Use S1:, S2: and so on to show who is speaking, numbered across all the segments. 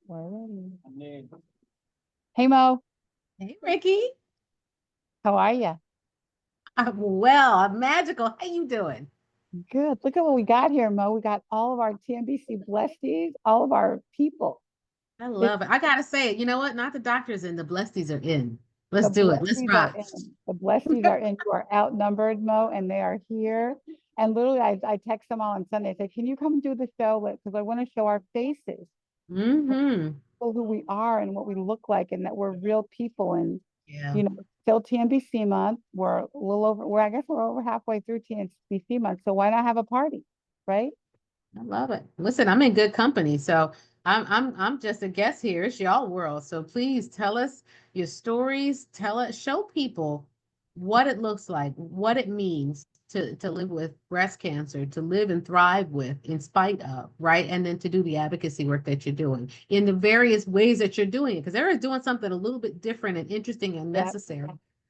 S1: We're ready. Hey Mo,
S2: Hey, Ricky.
S1: how are you?
S2: I'm well. I'm magical. How you doing?
S1: Good. Look at what we got here, Mo. We got all of our TNBC blesties, all of our people.
S2: I
S1: It's
S2: love it. I gotta say it. You know what? Not the doctors in, the blesties are in. Let's
S1: the
S2: do it. Let's
S1: blesties are
S2: rock.
S1: in. The blesties are in. You are outnumbered, Mo, and they are here. And literally, I text them all on Sunday. I say, "Can you come and do the show? Because I want to show our faces,
S2: Mm-hmm.
S1: who we are, and what we look like, and that we're real people." And
S2: Yeah.
S1: you know, still TNBC month. We're a little over. I guess we're over halfway through TNBC month. So why not have a party, right?
S2: I love it. Listen, I'm in good company. So I'm just a guest here. It's y'all world. So please tell us your stories. Tell us, show people what it looks like, what it means to live with breast cancer, to live and thrive with in spite of, right? And then to do the advocacy work that you're doing in the various ways that you're doing it. Because everyone's doing something a little bit different and interesting and
S1: Yeah.
S2: necessary.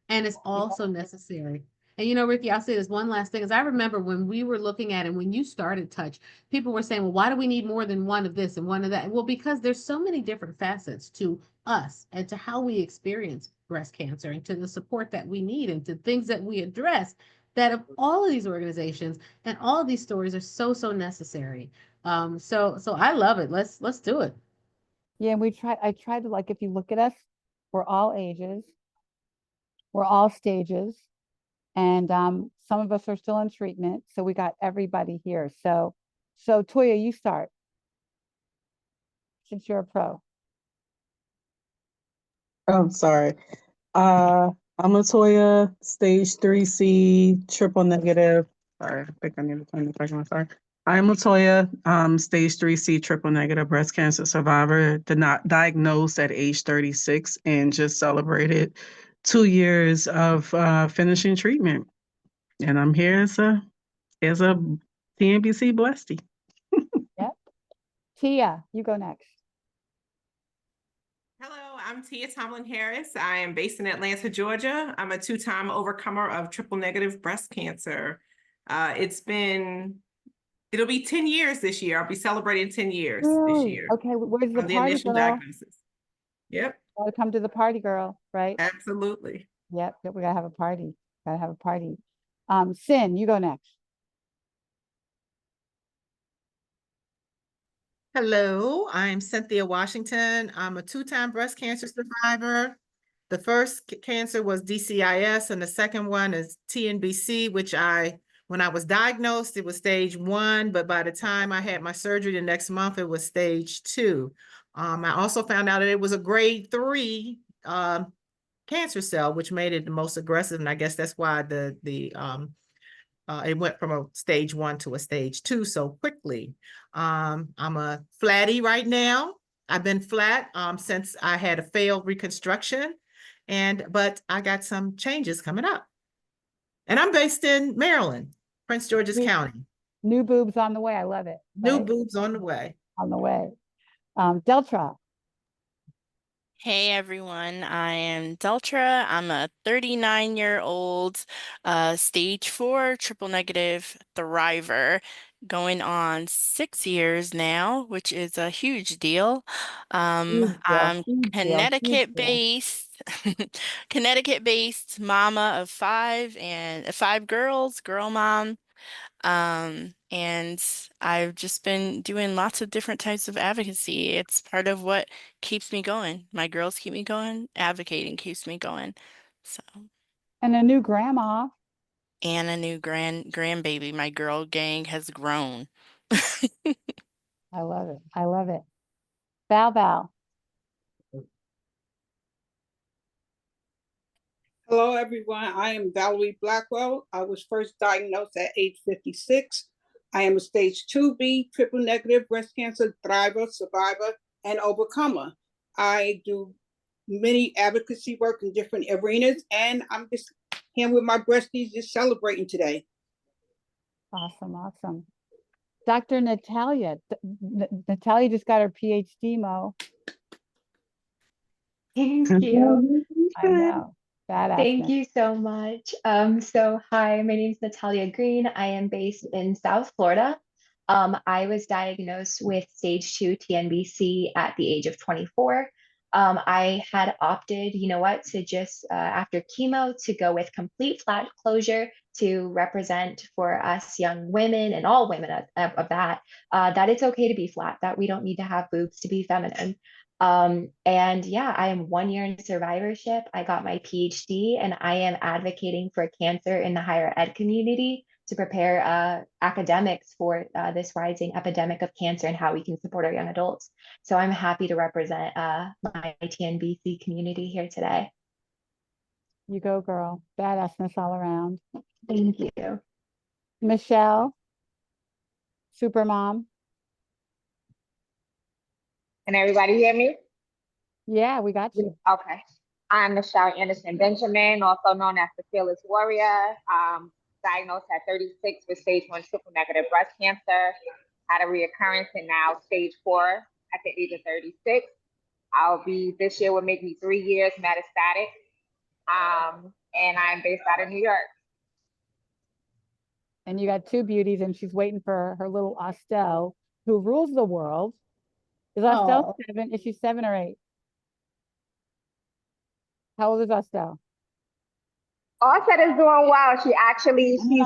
S2: And it's also necessary. And Ricky, I'll say this one last thing is I remember when we were looking at it, when you started Touch, people were saying, well, why do we need more than one of this and one of that? Well, because there's so many different facets to us and to how we experience breast cancer and to the support that we need and to things that we address that of all of these organizations and all of these stories are so necessary. So I love it. Let's do it.
S1: Yeah, and I tried to, like, if you look at us, we're all ages, we're all stages, and some of us are still in treatment. So we got everybody here. So Toya, you start since you're a pro.
S3: I'm sorry. I'm Latoya, stage 3C, triple negative. Sorry, I think I need to turn the question. I'm sorry. I'm Latoya, stage 3C, triple negative breast cancer survivor, not diagnosed at age 36 and just celebrated 2 years of finishing treatment. And I'm here as a TNBC blesty.
S1: Yep. Tia, you go next.
S4: Hello, I'm Tia Tomlin Harris. I am based in Atlanta, Georgia. I'm a two-time overcomer of triple negative breast cancer. It'll be 10 years this year. I'll be celebrating 10 years this
S1: Really?
S4: year
S1: Okay, where's the
S4: from the
S1: party,
S4: initial
S1: girl?
S4: diagnosis. Yep,
S1: Gotta come to the party, girl, right?
S4: absolutely.
S1: Yep, we gotta have a party. Gotta have a party. Sin, you go next.
S5: Hello, I'm Cynthia Washington. I'm a two-time breast cancer survivor. The first cancer was DCIS, and the second one is TNBC, when I was diagnosed, it was stage 1, but by the time I had my surgery the next month, it was stage 2. I also found out that it was a grade 3 cancer cell, which made it the most aggressive, and I guess that's why it went from a stage 1 to a stage 2 so quickly. I'm a flatty right now. I've been flat since I had a failed reconstruction, but I got some changes coming up. And I'm based in Maryland, Prince George's County.
S1: New boobs on the way. I love it.
S5: New
S1: Right?
S5: boobs on the way.
S1: On the way. Deltra.
S6: Hey everyone, I am Deltra. I'm a 39-year-old stage 4 triple negative thriver, going on 6 years now, which is a huge deal.
S1: Huge deal,
S6: I'm
S1: huge deal, huge deal.
S6: Connecticut-based, Connecticut-based mama of five and five girls, girl mom. And I've just been doing lots of different types of advocacy. It's part of what keeps me going. My girls keep me going. Advocating keeps me going. So,
S1: And a new grandma.
S6: and a new grandbaby. My girl gang has grown.
S1: I love it. I love it. Val.
S7: Hello, everyone. I am Valerie Blackwell. I was first diagnosed at age 56. I am a stage 2B triple negative breast cancer thriver, survivor, and overcomer. I do many advocacy work in different arenas, and I'm just here with my breasties just celebrating today.
S1: Awesome. Dr. Natalia. Natalia just got her PhD, Mo.
S8: Thank you.
S1: I know. Badass.
S8: Thank you so much. Hi, my name is Natalia Green. I am based in South Florida. I was diagnosed with stage 2 TNBC at the age of 24. I had opted, you know what, to just after chemo to go with complete flat closure to represent for us young women and all women of that, that it's okay to be flat, that we don't need to have boobs to be feminine. And yeah, I am 1 year in survivorship. I got my PhD and I am advocating for cancer in the higher ed community to prepare academics for this rising epidemic of cancer and how we can support our young adults. So I'm happy to represent my TNBC community here today.
S1: You go, girl. Badassness all around.
S8: Thank you.
S1: Michelle, super mom.
S9: Can everybody hear me?
S1: Yeah, we got you.
S9: Okay. I'm Michelle Anderson Benjamin, also known as the Fearless Warrior. Diagnosed at 36 with stage 1 triple negative breast cancer. Had a reoccurrence and now stage 4 at the age of 36. This year will make me 3 years metastatic. And I'm based out of New York.
S1: And you got two beauties, and she's waiting for her little Estelle, who rules the world. Is Estelle 7? Is she 7 or 8? How old is Estelle?
S9: Offset is doing well. She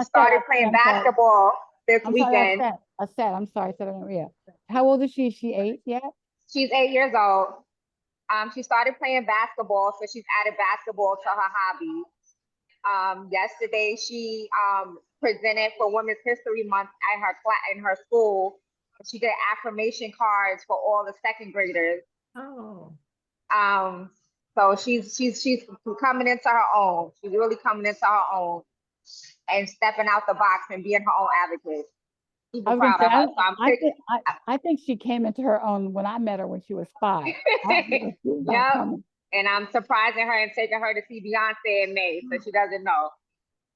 S9: started playing basketball this weekend.
S1: Estelle, I'm sorry, 7 or 8. How old is she? Is she 8 yet?
S9: She's 8 years old. She started playing basketball, so she's added basketball to her hobby. Yesterday, she presented for Women's History Month at her class in her school. She did affirmation cards for all the second graders.
S2: Oh.
S9: So she's coming into her own. She's really coming into her own and stepping out the box and being her own advocate. Super proud of her. So
S1: I think she came into her own when I met her when she was 5.
S9: Yep. And I'm surprising her and taking her to see Beyonce in May, so she doesn't know.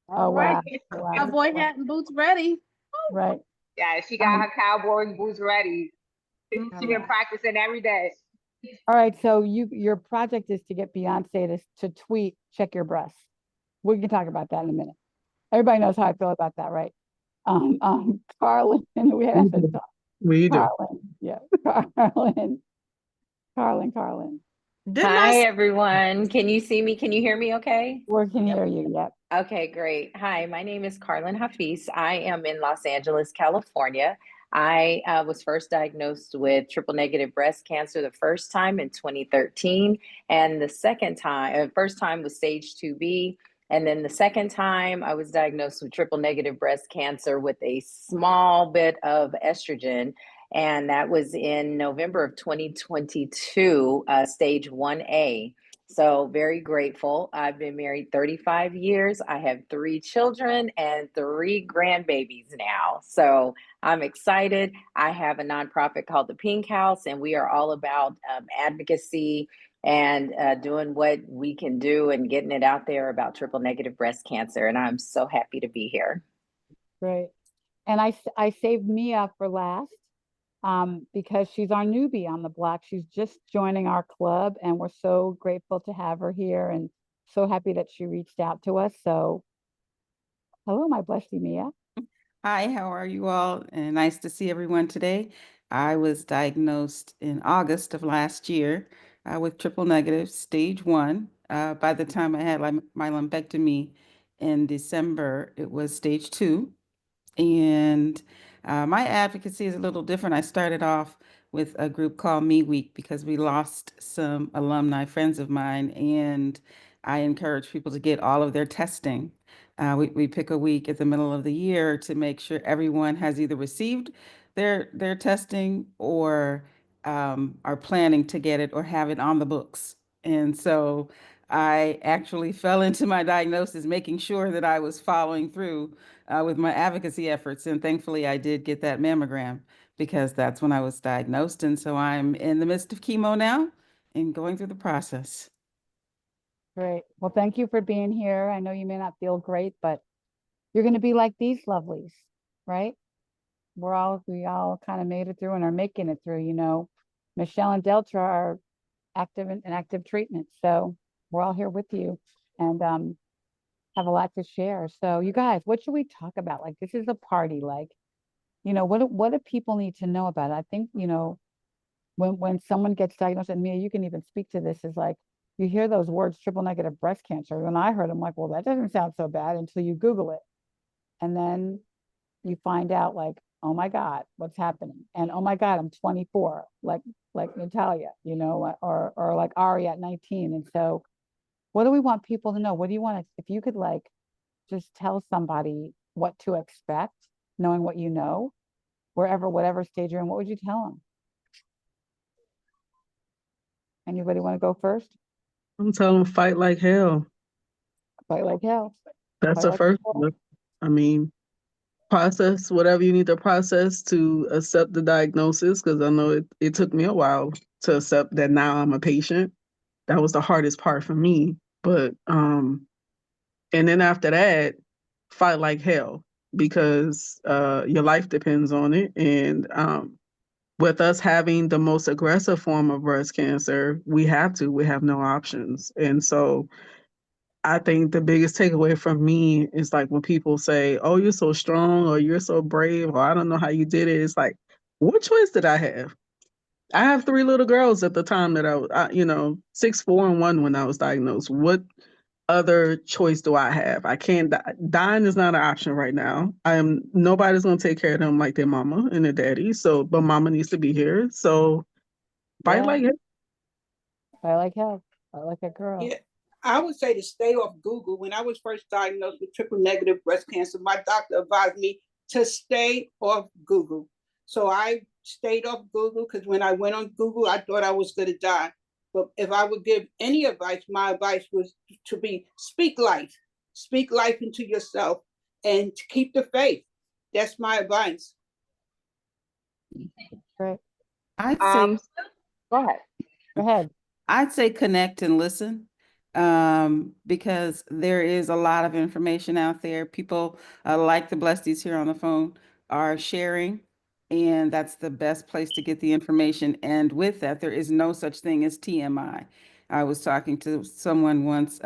S1: Oh, wow.
S2: Cowboy hat and boots ready.
S1: Right.
S9: Yeah, she got her cowboy boots ready. She's been practicing every day.
S1: All right, so your project is to get Beyonce to tweet, check your breasts. We can talk about that in a minute. Everybody knows how I feel about that, right? Carlin, we have to talk.
S3: We do.
S1: Carlin, yeah, Carlin.
S10: Hi, everyone. Can you see me? Can you hear me okay?
S1: We can hear you, yep.
S10: Okay, great. Hi, my name is Carlin Hafiz. I am in Los Angeles, California. I was first diagnosed with triple negative breast cancer the first time in 2013. And the first time was stage 2B. And then the second time I was diagnosed with triple negative breast cancer with a small bit of estrogen. And that was in November of 2022, stage 1A. So very grateful. I've been married 35 years. I have 3 children and 3 grandbabies now. So I'm excited. I have a nonprofit called the Pink House, and we are all about advocacy and doing what we can do and getting it out there about triple negative breast cancer. And I'm so happy to be here.
S1: Great. And I saved Mia for last. Because she's our newbie on the block. She's just joining our club, and we're so grateful to have her here and so happy that she reached out to us. So, hello, my blessed Mia.
S11: Hi, how are you all? And nice to see everyone today. I was diagnosed in August of last year with triple negative, stage 1. By the time I had my lumpectomy in December, it was stage 2. And my advocacy is a little different. I started off with a group called Me Week because we lost some alumni friends of mine, and I encourage people to get all of their testing. We pick a week at the middle of the year to make sure everyone has either received their testing or are planning to get it or have it on the books. And so I actually fell into my diagnosis, making sure that I was following through with my advocacy efforts. And thankfully, I did get that mammogram because that's when I was diagnosed. And so I'm in the midst of chemo now and going through the process.
S1: Great. Well, thank you for being here. I know you may not feel great, but you're going to be like these lovelies, right? We all kind of made it through and are making it through. You know, Michelle and Deltra are active in active treatment. So we're all here with you and have a lot to share. So you guys, what should we talk about? Like, this is a party. Like, You know, what do people need to know about it? I think, you know, when someone gets diagnosed, and Mia, you can even speak to this, is like, you hear those words, triple negative breast cancer. When I heard them, like, well, that doesn't sound so bad until you Google it. And then you find out like, oh my God, what's happening? And oh my God, I'm 24, like Natalia, you know, or like Ari at 19. And so what do we want people to know? What do you want to, if you could like just tell somebody what to expect, knowing what you know, wherever, whatever stage you're in, what would you tell them? Anybody want to go first?
S3: I'm telling them fight like hell.
S1: Fight like hell.
S3: That's
S1: Fight
S3: the
S1: like
S3: first
S1: hell.
S3: one. I mean, process whatever you need to process to accept the diagnosis, because I know it took me a while to accept that now I'm a patient. That was the hardest part for me. But and then after that, fight like hell, because your life depends on it. And with us having the most aggressive form of breast cancer, we have no options. And so I think the biggest takeaway from me is like when people say, "Oh, you're so strong," or "You're so brave," or "I don't know how you did it." It's like, what choice did I have? I have 3 little girls at the time that I was, 6, 4, and 1 when I was diagnosed. What other choice do I have? I can't die. Dying is not an option right now. Nobody's gonna take care of them like their mama and their daddy. So, but mama needs to be here. So fight
S1: Yeah,
S3: like it.
S1: fight like hell. Fight like a girl.
S7: Yeah, I would say to stay off Google. When I was first diagnosed with triple negative breast cancer, my doctor advised me to stay off Google. So I stayed off Google because when I went on Google, I thought I was going to die. But if I would give any advice, my advice was to be speak life into yourself, and to keep the faith. That's my advice.
S1: Great.
S11: I'd say
S9: Go ahead.
S1: Go ahead.
S11: I'd say connect and listen, because there is a lot of information out there. People like the Blesties here on the phone are sharing, and that's the best place to get the information. And with that, there is no such thing as TMI. I was talking to someone once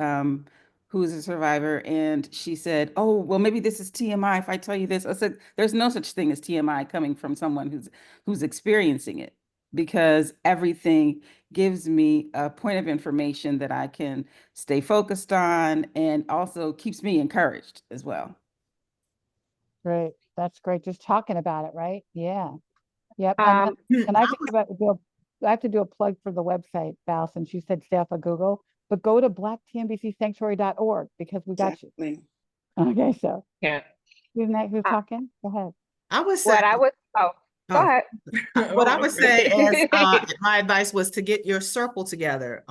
S11: who's a survivor, and she said, "Oh, well, maybe this is TMI if I tell you this." I said, "There's no such thing as TMI coming from someone who's experiencing it, because everything gives me a point of information that I can stay focused on, and also keeps me encouraged as well."
S1: Great. That's great. Just talking about it, right? Yeah. Yep. And I have to I have to do a plug for the website, Val, since you said stay off of Google, but go to blacktnbcsanctuary.org because we got you.
S7: Exactly.
S1: Okay, so
S9: Yeah.
S1: who's next? Who's talking? Go ahead.
S5: I would say,
S9: What I would, go
S5: oh,
S9: ahead.
S5: what I
S4: Oh,
S5: would
S4: okay.
S5: say is, my advice was to get your circle together,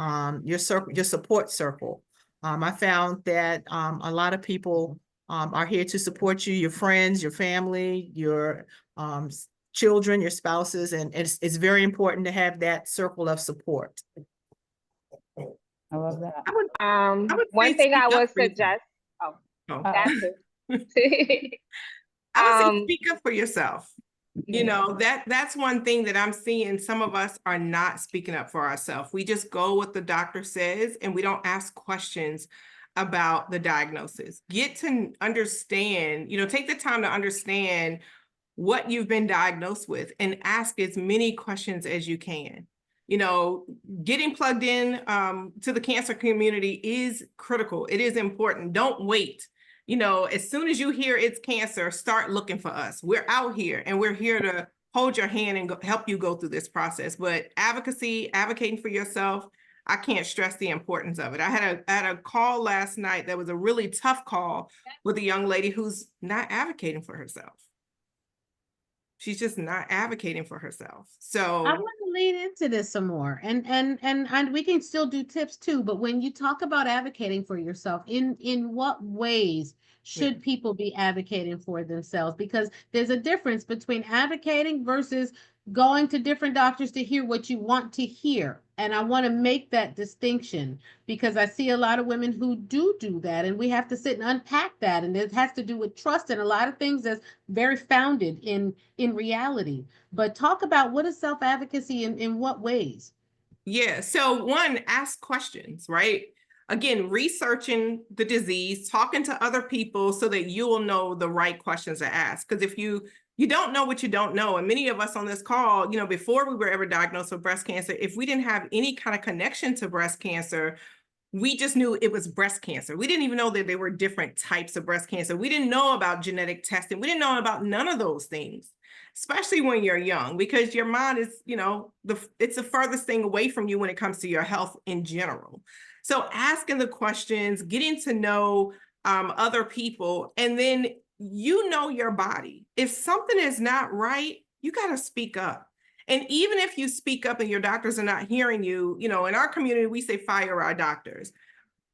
S5: your support circle. I found that a lot of people are here to support you, your friends, your family, your children, your spouses, and it's very important to have that circle of support.
S1: I love that.
S4: I would
S9: One
S4: say
S9: thing I
S4: speak up
S9: would
S4: for yourself.
S9: suggest,
S4: Oh.
S9: that too.
S4: I would say speak up for yourself. You
S9: Yeah.
S4: know, that's one thing that I'm seeing. Some of us are not speaking up for ourselves. We just go what the doctor says and we don't ask questions about the diagnosis. Get to understand, take the time to understand what you've been diagnosed with and ask as many questions as you can. Getting plugged in to the cancer community is critical. It is important. Don't wait. As soon as you hear it's cancer, start looking for us. We're out here and we're here to hold your hand and help you go through this process. But advocating for yourself, I can't stress the importance of it. I had a call last night that was a really tough call with a young lady who's not advocating for herself. She's just not advocating for herself. So
S2: I want to lean into this some more, and we can still do tips too. But when you talk about advocating for yourself, in what ways should people be advocating for themselves? Because there's a difference between advocating versus going to different doctors to hear what you want to hear. And I want to make that distinction because I see a lot of women who do that, and we have to sit and unpack that. And it has to do with trust and a lot of things that's very founded in reality. But talk about what is self-advocacy in what ways?
S4: Yeah. So one, ask questions, right? Again, researching the disease, talking to other people so that you will know the right questions to ask. Because if you You don't know what you don't know. And many of us on this call, you know, before we were ever diagnosed with breast cancer, if we didn't have any kind of connection to breast cancer, we just knew it was breast cancer. We didn't even know that there were different types of breast cancer. We didn't know about genetic testing. We didn't know about none of those things, especially when you're young, because your mind is, you know, it's the furthest thing away from you when it comes to your health in general. So asking the questions, getting to know other people, and then you know your body. If something is not right, you got to speak up. And even if you speak up and your doctors are not hearing you, you know, in our community, we say fire our doctors.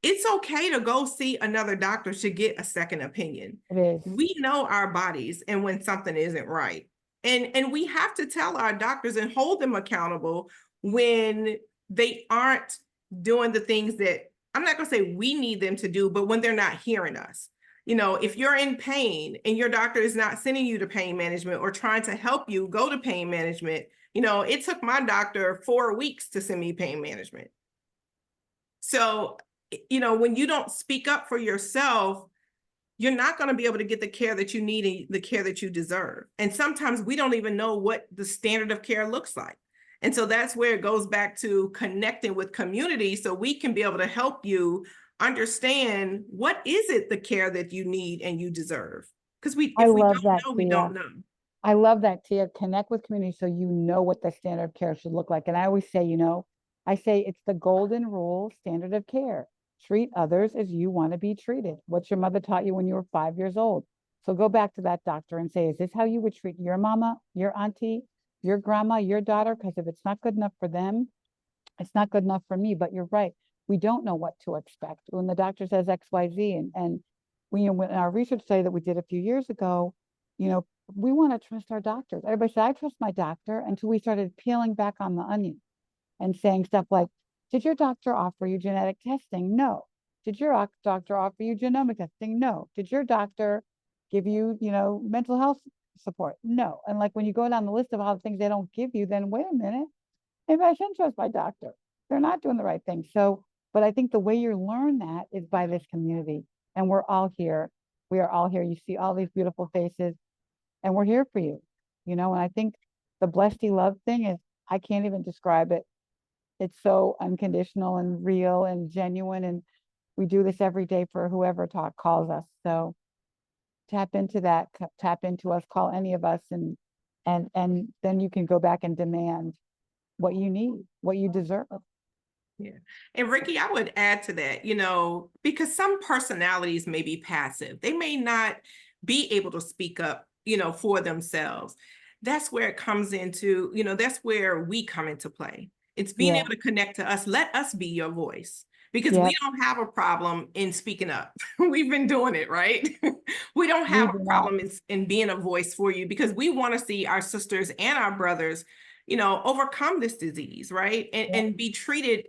S4: It's okay to go see another doctor to get a second opinion.
S1: It is.
S4: We know our bodies and when something isn't right. And we have to tell our doctors and hold them accountable when they aren't doing the things that, I'm not going to say we need them to do, but when they're not hearing us. You know, if you're in pain and your doctor is not sending you to pain management or trying to help you go to pain management, you know, it took my doctor 4 weeks to send me pain management. So, you know, when you don't speak up for yourself, you're not going to be able to get the care that you need and the care that you deserve. And sometimes we don't even know what the standard of care looks like. And so that's where it goes back to connecting with community so we can be able to help you understand what is it the care that you need and you deserve. Because if we
S1: love
S4: don't
S1: that,
S4: know, we
S1: Tia.
S4: don't know.
S1: I love that, Tia. Connect with community so you know what the standard of care should look like. And I always say, you know, I say it's the golden rule standard of care. Treat others as you want to be treated. What your mother taught you when you were 5 years old. So go back to that doctor and say, is this how you would treat your mama, your auntie, your grandma, your daughter? Because if it's not good enough for them, it's not good enough for me. But you're right. We don't know what to expect when the doctor says X, Y, Z. And when, you know, when our research study that we did a few years ago, you know, we want to trust our doctors. Everybody said, I trust my doctor, until we started peeling back on the onion and saying stuff like, did your doctor offer you genetic testing? No. Did your doctor offer you genomic testing? No. Did your doctor give you, you know, mental health support? No. And like when you go down the list of all the things they don't give you, then wait a minute, maybe I shouldn't trust my doctor. They're not doing the right thing. So, but I think the way you learn that is by this community. And we're all here. We are all here. You see all these beautiful faces, and we're here for you. You know, and I think the blessed love thing is, I can't even describe it. It's so unconditional and real and genuine. And we do this every day for whoever calls us. So tap into that, tap into us, call any of us, and then you can go back and demand what you need, what you deserve.
S4: Yeah. And Ricky, I would add to that, you know, because some personalities may be passive. They may not be able to speak up, you know, for themselves. That's where it comes into, you know, that's where we come into play. It's being able to connect to us. Let us be your voice, because we don't have a problem in speaking up. We've been doing it, right? We don't have a problem in being a voice for you, because we want to see our sisters and our brothers, you know, overcome this disease, right? And be treated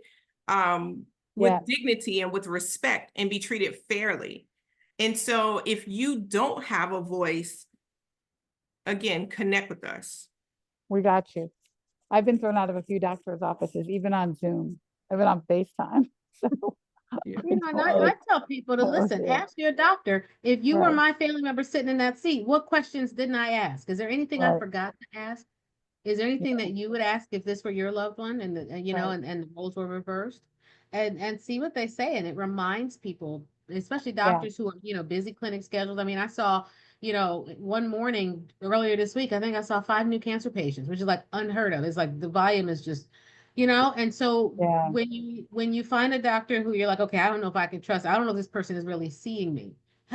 S4: with dignity and with respect, and be treated fairly. And so if you don't have a voice, again, connect with us.
S1: We got you. I've been thrown out of a few doctors' offices, even on Zoom, even on FaceTime. So,
S2: you know, and I tell people to listen, ask your doctor, if you were my family member sitting in that seat, what questions didn't I ask? Is there anything I forgot to ask? Is there anything that you would ask if this were your loved one, and you know, and the roles were reversed? And see what they say. And it reminds people, especially doctors who are, you know, busy clinic schedules. I mean, I saw, you know, one morning earlier this week, I think I saw 5 new cancer patients, which is like unheard of. It's like the volume is just, you know. And so when you find a doctor who you're like, okay, I don't know if I can trust, I don't know if this person is really seeing me.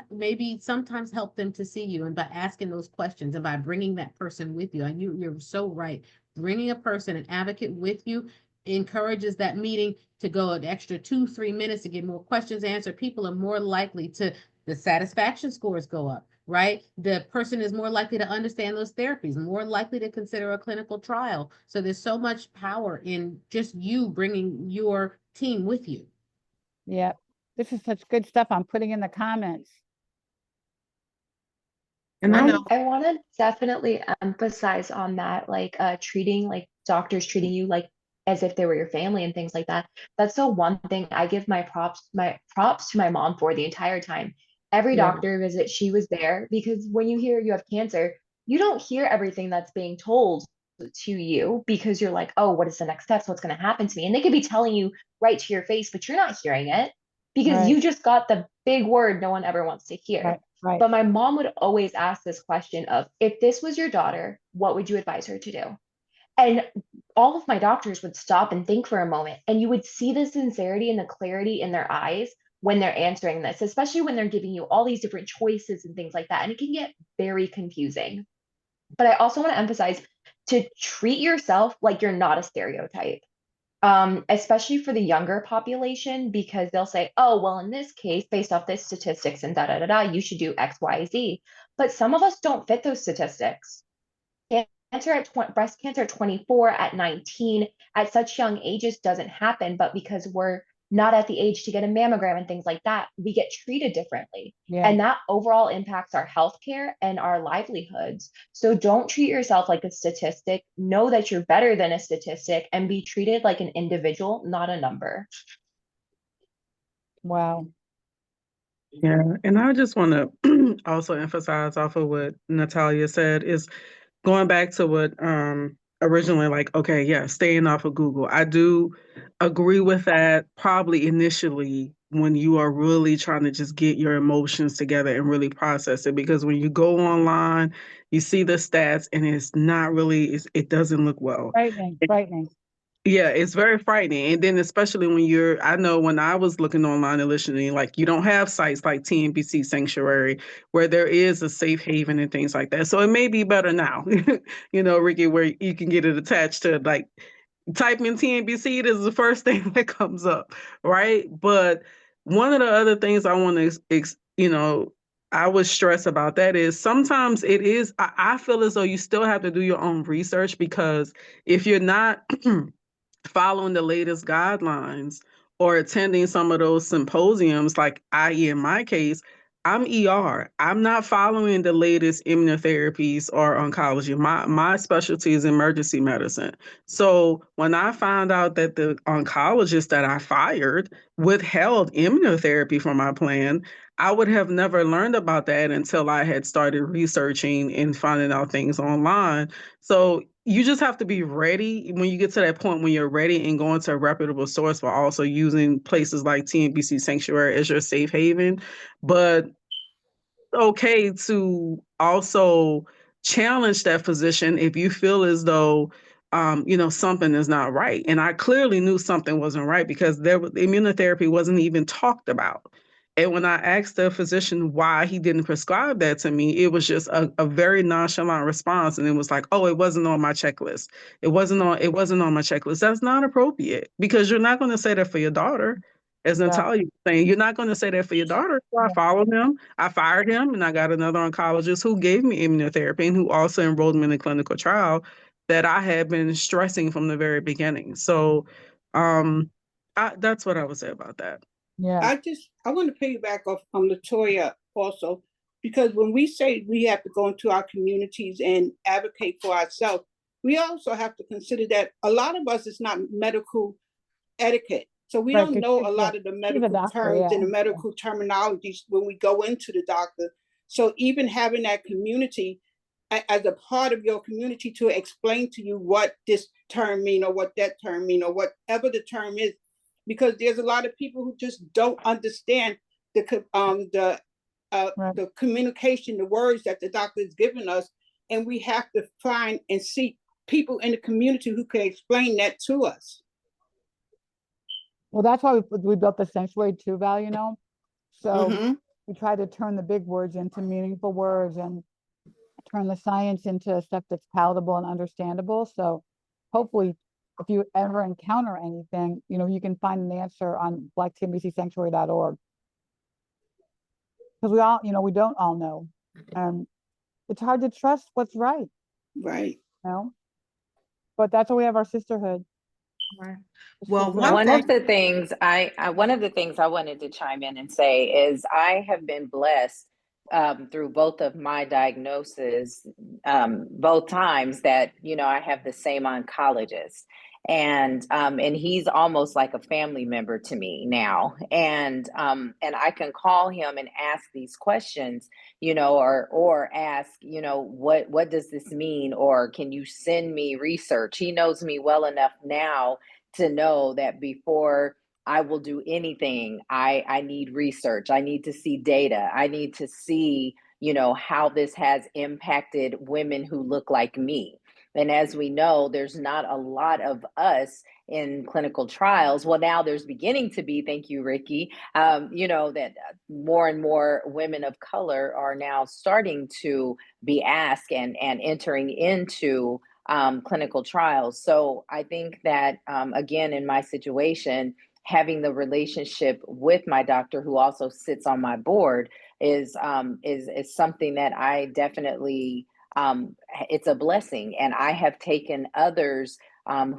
S2: Maybe sometimes help them to see you, and by asking those questions and by bringing that person with you. And you're so right. Bringing a person, an advocate with you, encourages that meeting to go an extra 2-3 minutes to get more questions answered. People are more likely to, the satisfaction scores go up, right? The person is more likely to understand those therapies, more likely to consider a clinical trial. So there's so much power in just you bringing your team with you.
S1: Yeah, this is such good stuff I'm putting in the comments.
S3: And
S8: I want to definitely emphasize on that, like treating, like doctors treating you like as if they were your family and things like that. That's the one thing I give my props to my mom for the entire time. Every doctor visit, she was there, because when you hear you have cancer, you don't hear everything that's being told to you because you're like, oh, what is the next steps? What's going to happen to me? And they could be telling you right to your face, but you're not hearing it because
S1: Right.
S8: you just got the big word no one ever wants to hear.
S1: Right, right.
S8: But my mom would always ask this question of, if this was your daughter, what would you advise her to do? And all of my doctors would stop and think for a moment, and you would see the sincerity and the clarity in their eyes when they're answering this, especially when they're giving you all these different choices and things like that. And it can get very confusing. But I also want to emphasize to treat yourself like you're not a stereotype, especially for the younger population, because they'll say, oh, well, in this case, based off this statistics and da da da da, you should do X, Y, Z. But some of us don't fit those statistics. Breast cancer at 24, at 19, at such young ages doesn't happen, but because we're not at the age to get a mammogram and things like that, we get treated differently.
S1: Yeah.
S8: And that overall impacts our healthcare and our livelihoods. So don't treat yourself like a statistic. Know that you're better than a statistic and be treated like an individual, not a number.
S1: Wow.
S3: Yeah, and I just want to also emphasize off of what Natalia said is going back to what originally, like, okay, yeah, staying off of Google. I do agree with that probably initially when you are really trying to just get your emotions together and really process it, because when you go online, you see the stats and it's not really, it doesn't look well.
S1: Frightening, frightening.
S3: Yeah, it's very frightening. And then especially when I know when I was looking online and listening, like you don't have sites like TNBC Sanctuary where there is a safe haven and things like that. So it may be better now, Ricky, where you can get it attached to, like, type in TNBC, it is the first thing that comes up, right? But one of the other things I want to, I would stress about that is sometimes it is, I feel as though you still have to do your own research, because if you're not following the latest guidelines or attending some of those symposiums, like in my case, I'm ER. I'm not following the latest immunotherapies or oncology. My specialty is emergency medicine. So when I found out that the oncologist that I fired withheld immunotherapy from my plan, I would have never learned about that until I had started researching and finding out things online. So you just have to be ready when you get to that point when you're ready and going to a reputable source, but also using places like TNBC Sanctuary as your safe haven. But okay to also challenge that physician if you feel as though something is not right. And I clearly knew something wasn't right because immunotherapy wasn't even talked about. And when I asked the physician why he didn't prescribe that to me, it was just a very nonchalant response. And it was like, oh, it wasn't on my checklist. It wasn't on my checklist. That's not appropriate, because you're not going to say that for your daughter. As Natalia was saying, you're not going to say that for your daughter. So I followed him, I fired him, and I got another oncologist who gave me immunotherapy and who also enrolled me in a clinical trial that I had been stressing from the very beginning. So that's what I would say about that.
S1: Yeah.
S7: I want to piggyback off Latoya also, because when we say we have to go into our communities and advocate for ourselves, we also have to consider that a lot of us is not medical etiquette. So we don't know a lot of the medical terms and the medical terminologies when we go into the doctor. So even having that community as a part of your community to explain to you what this term mean or what that term mean or whatever the term is, because there's a lot of people who just don't understand the communication, the words that the doctor is giving us, and we have to find and seek people in the community who can explain that to us.
S1: Well, that's why we built the sanctuary too, Val, So we try to turn the big words into meaningful words and turn the science into stuff that's palatable and understandable. So hopefully if you ever encounter anything, you can find an answer on blacktnbcsanctuary.org. Because we all, we don't all know. It's hard to trust what's right.
S7: Right.
S1: But that's why we have our sisterhood.
S4: Right.
S10: Well, one of the things I wanted to chime in and say is I have been blessed through both of my diagnoses, both times that, I have the same oncologist. And he's almost like a family member to me now. And I can call him and ask these questions, or ask, what does this mean? Or can you send me research? He knows me well enough now to know that before I will do anything, I need research. I need to see data. I need to see, how this has impacted women who look like me. And as we know, there's not a lot of us in clinical trials. Well, now there's beginning to be, thank you, Ricky, that more and more women of color are now starting to be asked and entering into clinical trials. So I think that, again, in my situation, having the relationship with my doctor, who also sits on my board, is something that I definitely, it's a blessing. And I have taken others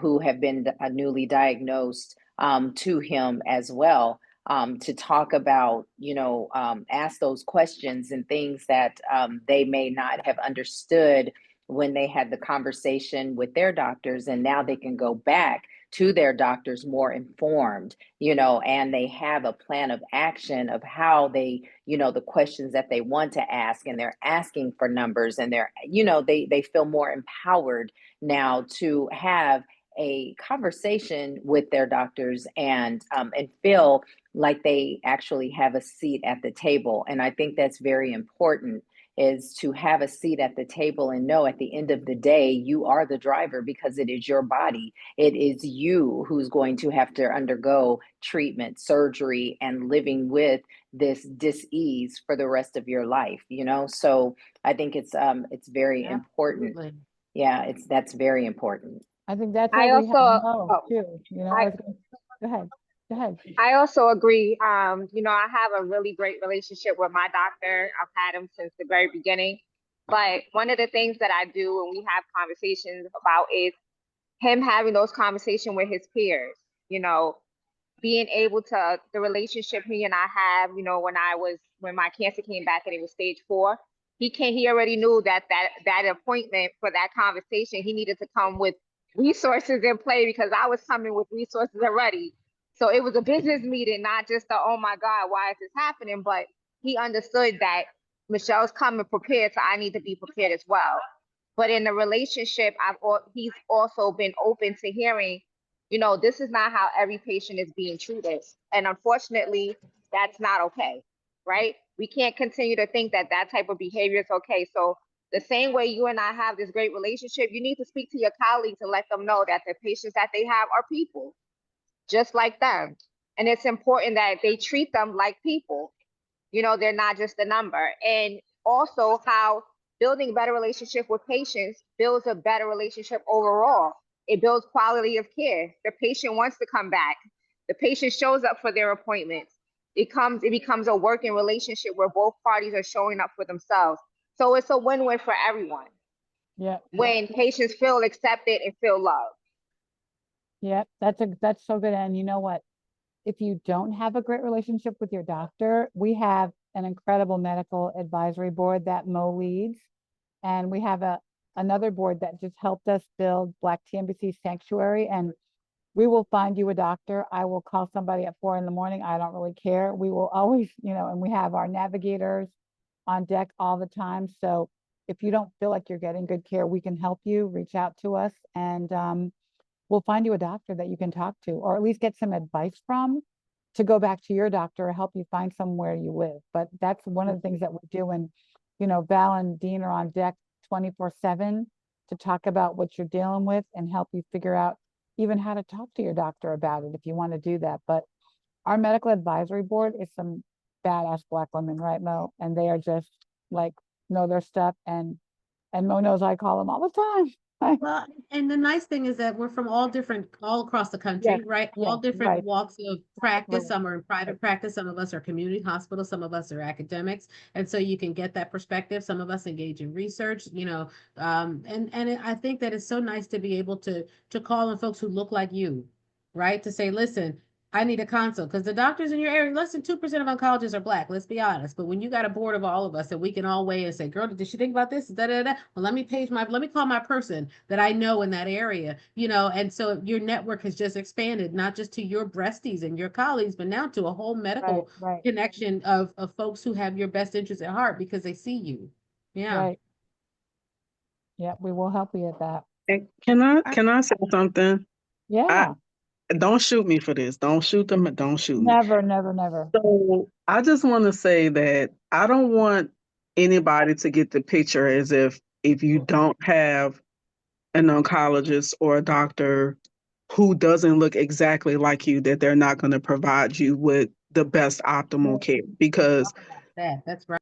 S10: who have been newly diagnosed to him as well, to talk about, ask those questions and things that they may not have understood when they had the conversation with their doctors. And now they can go back to their doctors more informed, and they have a plan of action of how they, the questions that they want to ask, and they're asking for numbers, and they're, they feel more empowered now to have a conversation with their doctors, and feel like they actually have a seat at the table. And I think that's very important, is to have a seat at the table and know at the end of the day, you are the driver, because it is your body. It is you who's going to have to undergo treatment, surgery, and living with this dis-ease for the rest of your life, So I think it's very important.
S2: Absolutely.
S10: Yeah, that's very important.
S1: I think that's
S9: I
S1: what we have
S9: also,
S1: now
S9: oh,
S1: too,
S9: I,
S1: go ahead, go ahead.
S9: I also agree. I have a really great relationship with my doctor. I've had him since the very beginning. But one of the things that I do and we have conversations about is him having those conversations with his peers, being able to, the relationship he and I have, when my cancer came back and it was stage 4, he already knew that appointment for that conversation, he needed to come with resources in play, because I was coming with resources already. So it was a business meeting, not just oh my God, why is this happening? But he understood that Michelle's coming prepared, so I need to be prepared as well. But in the relationship, he's also been open to hearing, this is not how every patient is being treated. And unfortunately, that's not okay, right? We can't continue to think that type of behavior is okay. So the same way you and I have this great relationship, you need to speak to your colleagues and let them know that the patients that they have are people, just like them. And it's important that they treat them like people. They're not just a number. And also how building a better relationship with patients builds a better relationship overall. It builds quality of care. The patient wants to come back. The patient shows up for their appointments. It becomes a working relationship where both parties are showing up for themselves. So it's a win-win for everyone.
S1: Yeah.
S9: When patients feel accepted and feel loved.
S1: Yeah, that's so good. And you know what? If you don't have a great relationship with your doctor, we have an incredible medical advisory board that Mo leads. And we have another board that just helped us build Black TNBC Sanctuary. And we will find you a doctor. I will call somebody at 4 a.m. I don't really care. We will always, and we have our navigators on deck all the time. So if you don't feel like you're getting good care, we can help you. Reach out to us, and we'll find you a doctor that you can talk to, or at least get some advice from, to go back to your doctor or help you find somewhere you live. But that's one of the things that we do. And, Val and Dean are on deck 24/7 to talk about what you're dealing with and help you figure out even how to talk to your doctor about it if you want to do that. But our medical advisory board is some badass Black women, right, Mo? And they are just like, know their stuff. And Mo knows I call them all the time.
S2: Well, and the nice thing is that we're from all across the country,
S1: Yes,
S2: right?
S1: yes,
S2: All different
S1: right.
S2: walks of practice.
S1: Right.
S2: Some are in private practice, some of us are community hospitals, some of us are academics. And so you can get that perspective. Some of us engage in research, I think that it's so nice to be able to call on folks who look like you, right? To say, listen, I need a consult because the doctors in your area, less than 2% of oncologists are Black. Let's be honest. But when you got a board of all of us that we can all weigh and say, girl, did she think about this? Da, da, da. Well, let me call my person that I know in that area, and so your network has just expanded, not just to your breasties and your colleagues, but now to a whole medical
S1: right,
S2: connection of folks who have your best interest at heart because they see you. Yeah.
S1: right. Yeah, we will help you at that.
S3: And can I say something?
S1: Yeah,
S3: Don't shoot me for this. Don't shoot them. Don't shoot me.
S1: never, never, never.
S3: So I just want to say that I don't want anybody to get the picture as if you don't have an oncologist or a doctor who doesn't look exactly like you, that they're not going to provide you with the best optimal care. Because
S2: That's right.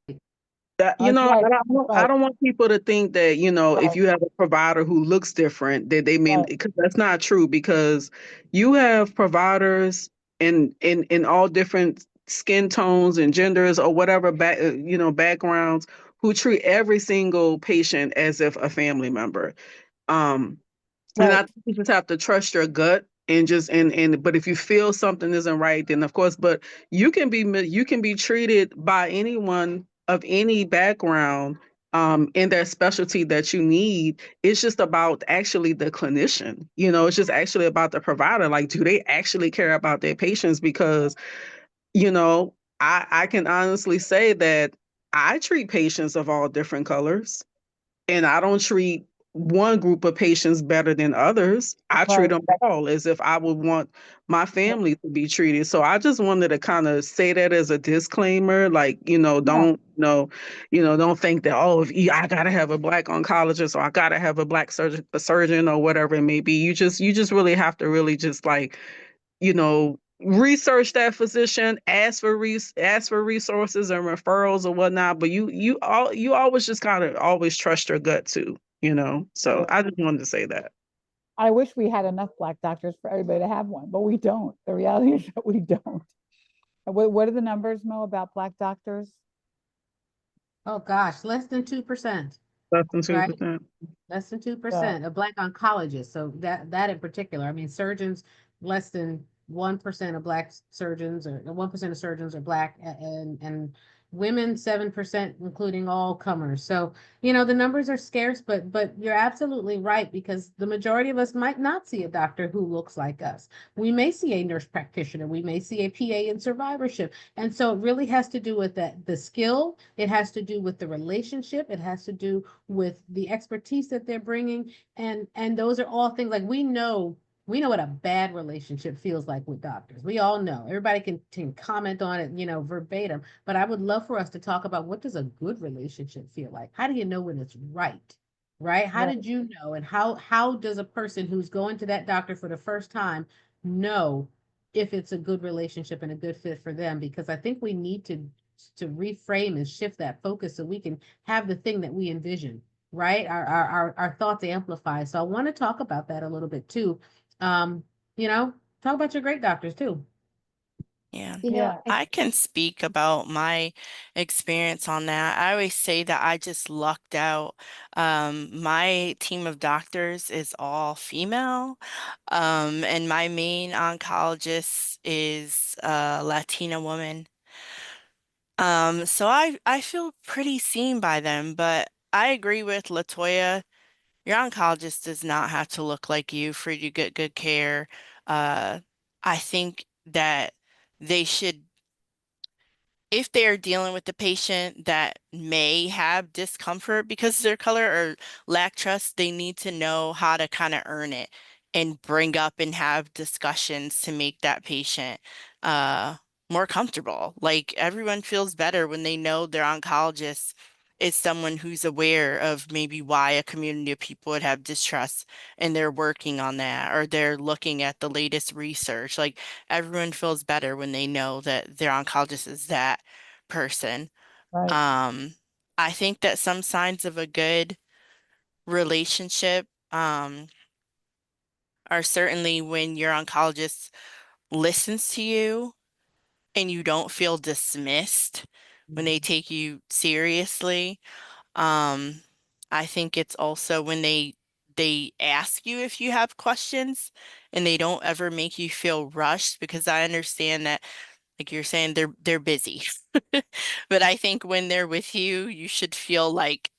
S3: that,
S1: That's right,
S3: I
S1: right,
S3: don't want people to think that, if
S1: right,
S3: you have a provider who looks different, that they mean,
S1: right.
S3: because that's not true, because you have providers in all different skin tones and genders or whatever backgrounds, who treat every single patient as if a family member. Um, and I
S1: Right.
S3: think you just have to trust your gut and just but if you feel something isn't right, then of course, but you can be treated by anyone of any background in their specialty that you need. It's just about actually the clinician. It's just actually about the provider. Like, do they actually care about their patients? Because, I can honestly say that I treat patients of all different colors. And I don't treat one group of patients better than others. I treat
S1: Right.
S3: them all as if I would want my family to be treated. So I just wanted to kind of say that as a disclaimer, like,
S1: Yeah,
S3: don't think that, oh, if I gotta have a Black oncologist or I gotta have a Black surgeon or whatever it may be. You just really have to really just, like, research that physician, ask for resources and referrals or whatnot. But you always just kind of always trust your gut too. So
S1: yeah.
S3: I just wanted to say that.
S1: I wish we had enough Black doctors for everybody to have one, but we don't. The reality is that we don't. What are the numbers, Mo, about Black doctors?
S2: Oh gosh, less than 2%,
S3: Less than
S2: right?
S3: 2%.
S2: Less than
S1: So,
S2: 2% of Black oncologists. So that in particular, I mean, surgeons, less than 1% of Black surgeons, or 1% of surgeons are Black, and women 7%, including all comers. So, the numbers are scarce, but you're absolutely right, because the majority of us might not see a doctor who looks like us. We may see a nurse practitioner, we may see a PA in survivorship. And so it really has to do with the skill, it has to do with the relationship, it has to do with the expertise that they're bringing, and those are all things, like, we know what a bad relationship feels like with doctors. We all know. Everybody can comment on it, verbatim. But I would love for us to talk about, what does a good relationship feel like? How do you know when it's right? Right? How
S1: right,
S2: did you know? And how does a person who's going to that doctor for the first time know if it's a good relationship and a good fit for them? Because I think we need to reframe and shift that focus so we can have the thing that we envision, right? Our thoughts amplify. So I want to talk about that a little bit too. um, talk about your great doctors too.
S6: Yeah,
S1: yeah,
S6: I can speak about my experience on that. I always say that I just lucked out. My team of doctors is all female, and my main oncologist is a Latina woman. So I feel pretty seen by them, but I agree with Latoya. Your oncologist does not have to look like you for you to get good care. Uh, I think that they should, if they're dealing with the patient that may have discomfort because of their color or lack trust, they need to know how to kind of earn it and bring up and have discussions to make that patient uh, more comfortable. Like, everyone feels better when they know their oncologist is someone who's aware of maybe why a community of people would have distrust, and they're working on that, or they're looking at the latest research. Like, everyone feels better when they know that their oncologist is that person.
S1: right,
S6: Um, I think that some signs of a good relationship are certainly when your oncologist listens to you and you don't feel dismissed when they take you seriously. Um, I think it's also when they they ask you if you have questions and they don't ever make you feel rushed, because I understand that, like you're saying, they're busy. But I think when they're with you, you should feel like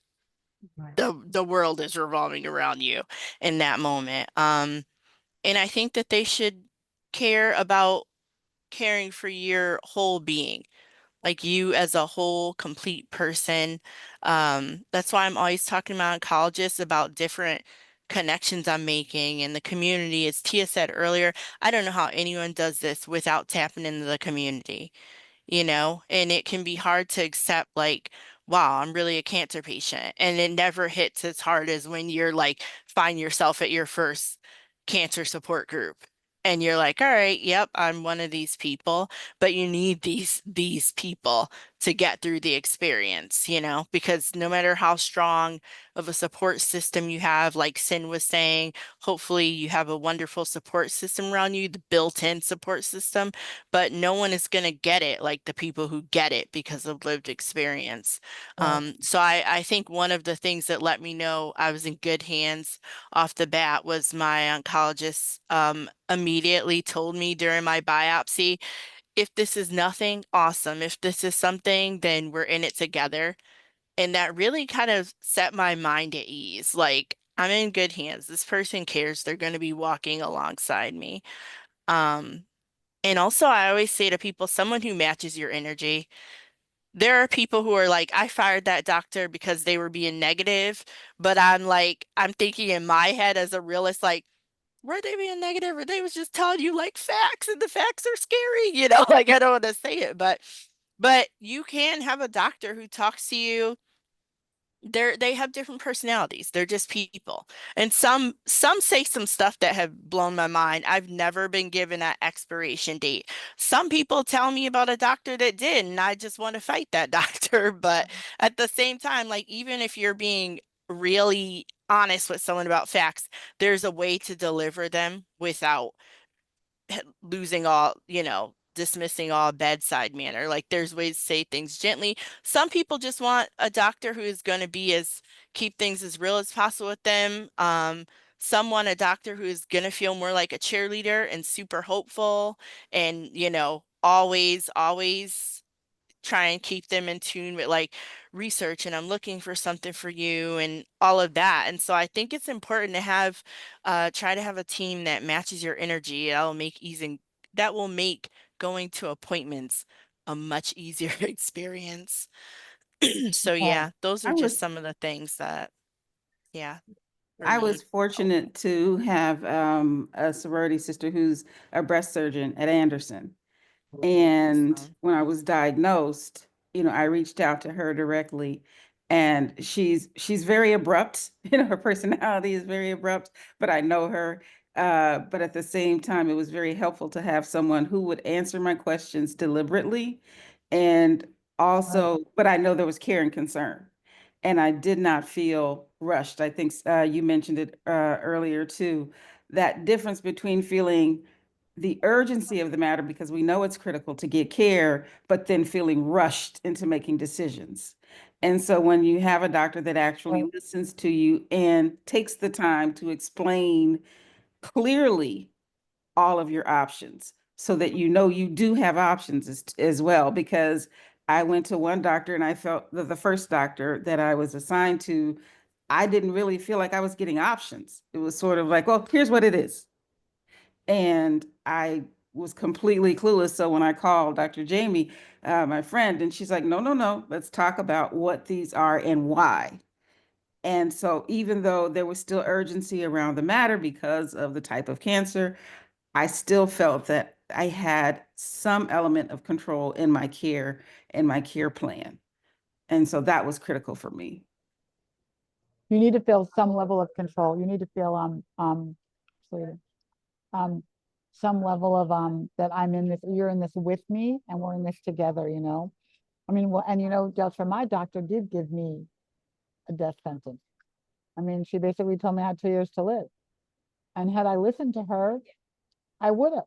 S6: the world is revolving around you in that moment. And I think that they should care about caring for your whole being, like you as a whole complete person. That's why I'm always talking about oncologists about different connections I'm making in the community. As Tia said earlier, I don't know how anyone does this without tapping into the community, and it can be hard to accept, like, wow, I'm really a cancer patient. And it never hits as hard as when you're like, find yourself at your first cancer support group. And you're like, all right, yep, I'm one of these people, but you need these people to get through the experience, because no matter how strong of a support system you have, like Sin was saying, hopefully you have a wonderful support system around you, the built-in support system, but no one is going to get it like the people who get it because of lived experience. So I think one of the things that let me know I was in good hands off the bat was my oncologist immediately told me during my biopsy, if this is nothing, awesome. If this is something, then we're in it together. And that really kind of set my mind at ease. Like, I'm in good hands. This person cares. They're going to be walking alongside me. Um, and also, I always say to people, someone who matches your energy. There are people who are like, I fired that doctor because they were being negative, but I'm like, I'm thinking in my head as a realist, like, were they being negative or they was just telling you like facts and the facts are scary, like I don't want to say it, but you can have a doctor who talks to you. They have different personalities. They're just people. And some say some stuff that have blown my mind. I've never been given an expiration date. Some people tell me about a doctor that did, and I just want to fight that doctor. But at the same time, like even if you're being really honest with someone about facts, there's a way to deliver them without losing all, dismissing all bedside manner. Like there's ways to say things gently. Some people just want a doctor who is going to be keep things as real as possible with them. Some want a doctor who is going to feel more like a cheerleader and super hopeful and, always try and keep them in tune with like research and I'm looking for something for you and all of that. And so I think it's important to have try to have a team that matches your energy. That will make going to appointments a much easier experience. So
S1: Yeah.
S6: yeah, those
S11: I
S6: are just
S11: was
S6: some of the things that, yeah, for
S11: I
S6: me.
S11: was fortunate to have a sorority sister who's a breast surgeon at Anderson. And
S6: Awesome.
S11: when I was diagnosed, I reached out to her directly, and she's very abrupt. Her personality is very abrupt, but I know her. But at the same time, it was very helpful to have someone who would answer my questions deliberately, and also, but I know there was care and concern, and I did not feel rushed. I think you mentioned it earlier too, that difference between feeling the urgency of the matter because we know it's critical to get care, but then feeling rushed into making decisions. And so when you have a doctor that actually listens to you and takes the time to explain clearly all of your options so that you do have options as well, because I went to one doctor and I felt that the first doctor that I was assigned to, I didn't really feel like I was getting options. It was sort of like, well, here's what it is. And I was completely clueless. So when I called Dr. Jamie, my friend, and she's like, no, no, no, let's talk about what these are and why. And so even though there was still urgency around the matter because of the type of cancer, I still felt that I had some element of control in my care and my care plan. And so that was critical for me.
S1: You need to feel some level of control. You need to feel um some level of that I'm in this, you're in this with me and we're in this together, I mean, well, and Deltra, my doctor did give me a death sentence. I mean, she basically told me I had 2 years to live. And had I listened to her, I would have,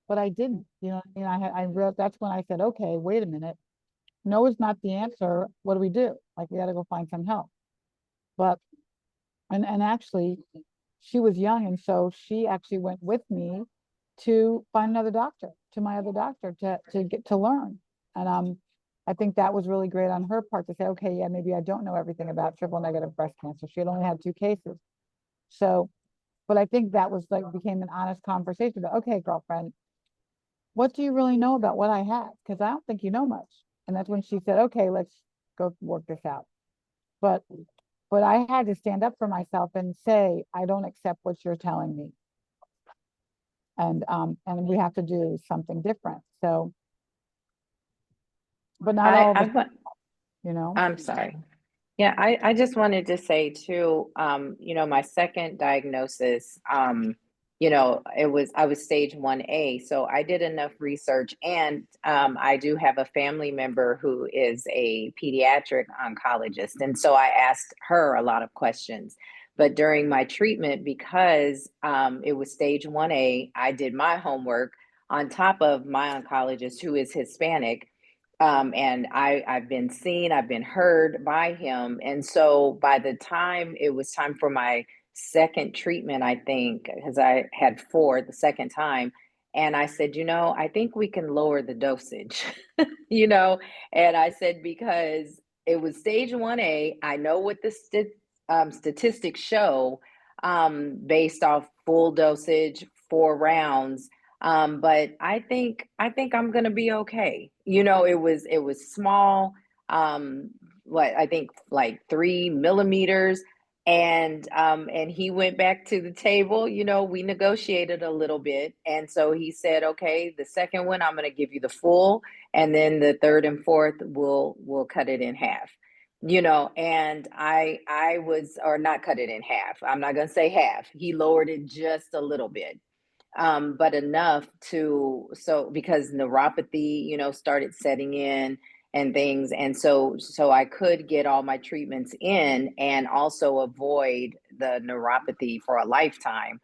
S1: but I didn't. I realized that's when I said, okay, wait a minute. No is not the answer. What do we do? Like, we got to go find some help. But, and actually, she was young, and so she actually went with me to find another doctor, to my other doctor, to get to learn. And I think that was really great on her part to say, okay, yeah, maybe I don't know everything about triple negative breast cancer. She had only had 2 cases. So, but I think that was like became an honest conversation about, okay, girlfriend, what do you really know about what I have? Because I don't think you know much. And that's when she said, okay, let's go work this out. But I had to stand up for myself and say, I don't accept what you're telling me. And we have to do something different. So, but not all of us, you know.
S10: I'm sorry. Yeah, I just wanted to say too, my second diagnosis, I was stage 1A. So I did enough research, and I do have a family member who is a pediatric oncologist. And so I asked her a lot of questions. But during my treatment, because it was stage 1A, I did my homework on top of my oncologist, who is Hispanic. And I've been seen, I've been heard by him. And so by the time it was time for my second treatment, I think, because I had 4 the second time, and I said, I think we can lower the dosage, and I said, because it was stage 1A, I know what the statistics show, based off full dosage, 4 rounds. But I think I'm gonna be okay. It was small, what I think like 3 millimeters. And he went back to the table, we negotiated a little bit. And so he said, okay, the second one, I'm gonna give you the full, and then the third and fourth, we'll cut it in half. And I was, or not cut it in half. I'm not gonna say half. He lowered it just a little bit, but enough because neuropathy, started setting in and things. And so I could get all my treatments in and also avoid the neuropathy for a lifetime.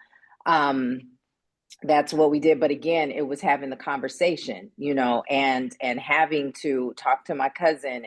S10: That's what we did. But again, it was having the conversation, and having to talk to my cousin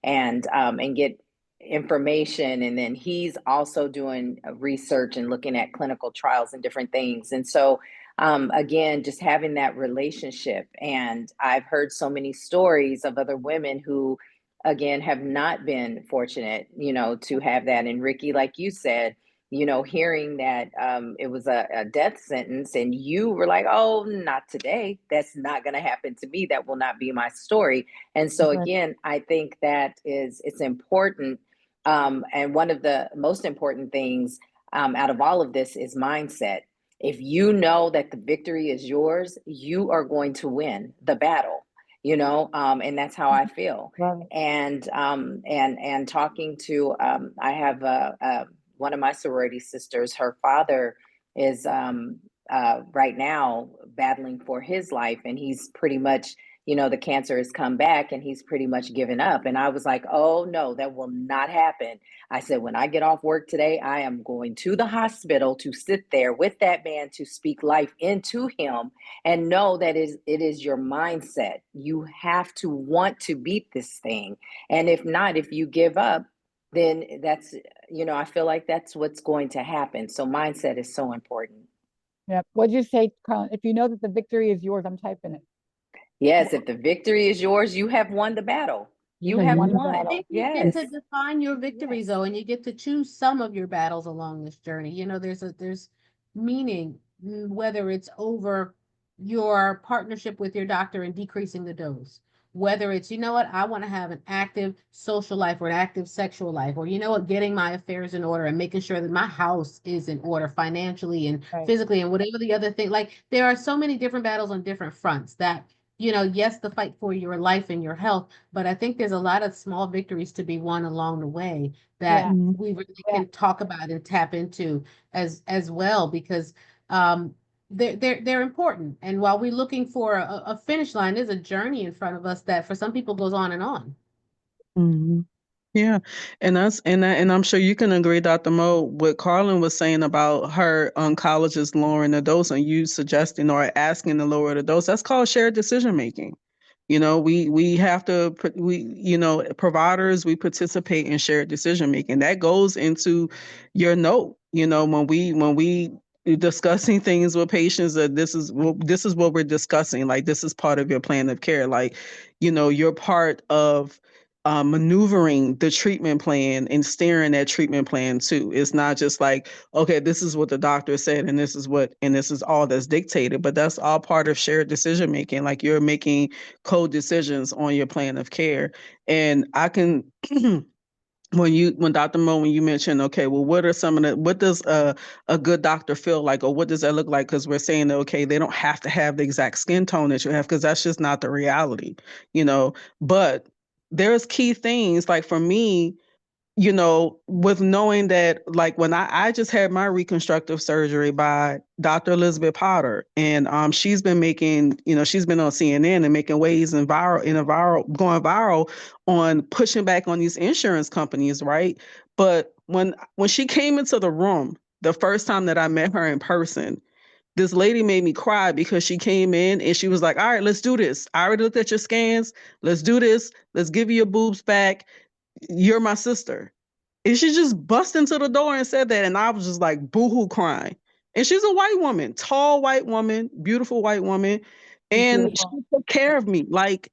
S10: and get information. And then he's also doing research and looking at clinical trials and different things. And so again, just having that relationship. And I've heard so many stories of other women who, again, have not been fortunate, to have that. And Ricky, like you said, hearing that it was a death sentence, and you were like, oh, not today. That's not going to happen to me. That will not be my story. And so again, I think that it's important. And one of the most important things out of all of this is mindset. If you know that the victory is yours, you are going to win the battle, and that's how I feel.
S1: Right.
S10: And talking to, I have one of my sorority sisters, her father is right now battling for his life, and he's pretty much, the cancer has come back and he's pretty much given up. And I was like, oh no, that will not happen. I said, when I get off work today, I am going to the hospital to sit there with that man to speak life into him, and know that it is your mindset. You have to want to beat this thing. And if not, if you give up, then that's, I feel like that's what's going to happen. So mindset is so important.
S1: Yeah. What'd you say, Carlin? If you know that the victory is yours, I'm typing it.
S10: Yes, if the victory is yours, you have won the battle. You have
S1: won the
S10: won.
S1: battle.
S2: You get
S10: Yes.
S2: to define your victories, though, and you get to choose some of your battles along this journey. There's meaning, whether it's over your partnership with your doctor and decreasing the dose, whether it's, I want to have an active social life or an active sexual life, or, getting my affairs in order and making sure that my house is in order financially and physically, and whatever the other thing. Like, there are so many different battles on different fronts that, yes, the fight for your life and your health, but I think there's a lot of small victories to be won along the way that we really can talk about and tap into as well, because they're important. And while we're looking for a finish line, there's a journey in front of us that for some people goes on and on.
S3: Mhm. Yeah, and I'm sure you can agree, Dr. Mo, what Carlin was saying about her oncologist lowering the dose and you suggesting or asking to lower the dose. That's called shared decision making. We have to providers, we participate in shared decision making. That goes into your note. You know, when we discussing things with patients, that this is what we're discussing. Like, this is part of your plan of care. Like, you know, you're part of maneuvering the treatment plan and steering that treatment plan too. It's not just like, okay, this is what the doctor said and this is all that's dictated, but that's all part of shared decision making. Like, you're making co-decisions on your plan of care. And I can when Dr. Mo, when you mentioned, okay, well, what does a good doctor feel like, or what does that look like? Because we're saying that, okay, they don't have to have the exact skin tone that you have, because that's just not the reality, you know. But there's key things, like for me, you know, with knowing that, like when I just had my reconstructive surgery by Dr. Elizabeth Potter, and she's been making, you know, she's been on CNN and making waves and going viral on pushing back on these insurance companies, right? But when she came into the room, the first time that I met her in person, this lady made me cry, because she came in and she was like, all right, let's do this. I already looked at your scans. Let's do this. Let's give you your boobs back. You're my sister. And she just bust into the door and said that. And I was just like boohoo crying. And she's a white woman, tall white woman, beautiful white woman. And she
S1: Beautiful.
S3: took care of me. Like,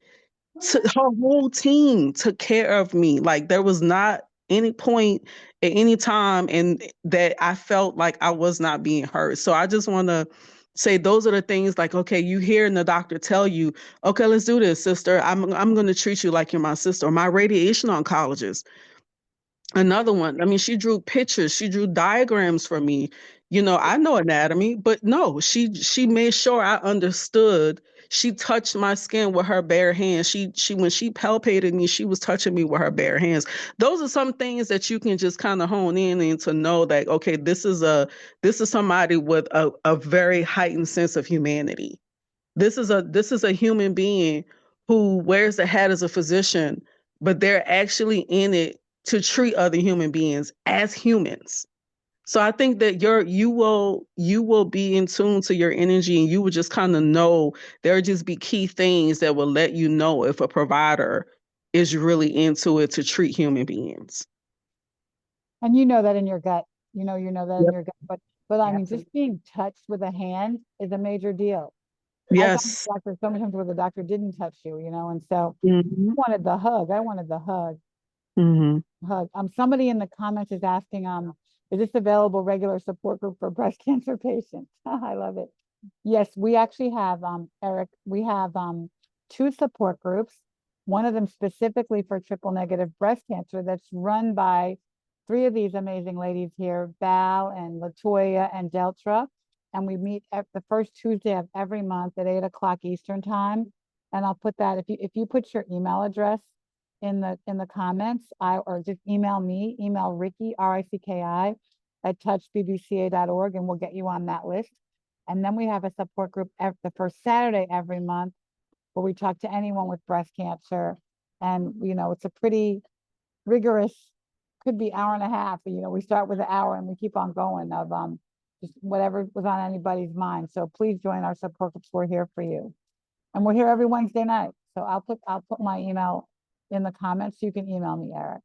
S3: her whole team took care of me. Like, there was not any point at any time and that I felt like I was not being heard. So I just want to say, those are the things, like, okay, you hearing the doctor tell you, okay, let's do this, sister. I'm going to treat you like you're my sister. Or my radiation oncologist, another one. I mean, she drew pictures, she drew diagrams for me. You know, I know anatomy, but no, she made sure I understood. She touched my skin with her bare hands. She when she palpated me, she was touching me with her bare hands. Those are some things that you can just kind of hone in and to know that, okay, this is somebody with a very heightened sense of humanity. This is a human being who wears the hat as a physician, but they're actually in it to treat other human beings as humans. So I think that you will be in tune to your energy, and you will just kind of know, there'll just be key things that will let you know if a provider is really into it to treat human beings.
S1: And you know that in your gut. You know that in
S3: Yep.
S1: your gut. But I mean,
S2: Absolutely.
S1: just being touched with a hand is a major deal. I've gone to
S3: Yes.
S1: the doctor so many times where the doctor didn't touch you, and so I
S3: Hmm.
S1: wanted the hug. I wanted the hug.
S3: Hmm.
S1: Hug. Somebody in the comments is asking, is this available regular support group for breast cancer patients? I love it. Yes, we actually have, Eric, we have two support groups. One of them specifically for triple negative breast cancer, that's run by three of these amazing ladies here, Val and Latoya and Deltra. And we meet at the first Tuesday of every month at 8 o'clock Eastern time. And I'll put that, if you put your email address in the comments, or just email me, email Ricky, RICKI at touchbbca.org, and we'll get you on that list. And then we have a support group the first Saturday every month, where we talk to anyone with breast cancer. And, it's a pretty rigorous, could be hour and a half. We start with an hour and we keep on going of just whatever was on anybody's mind. So please join our support groups. We're here for you. And we're here every Wednesday night. So I'll put my email in the comments. You can email me, Eric.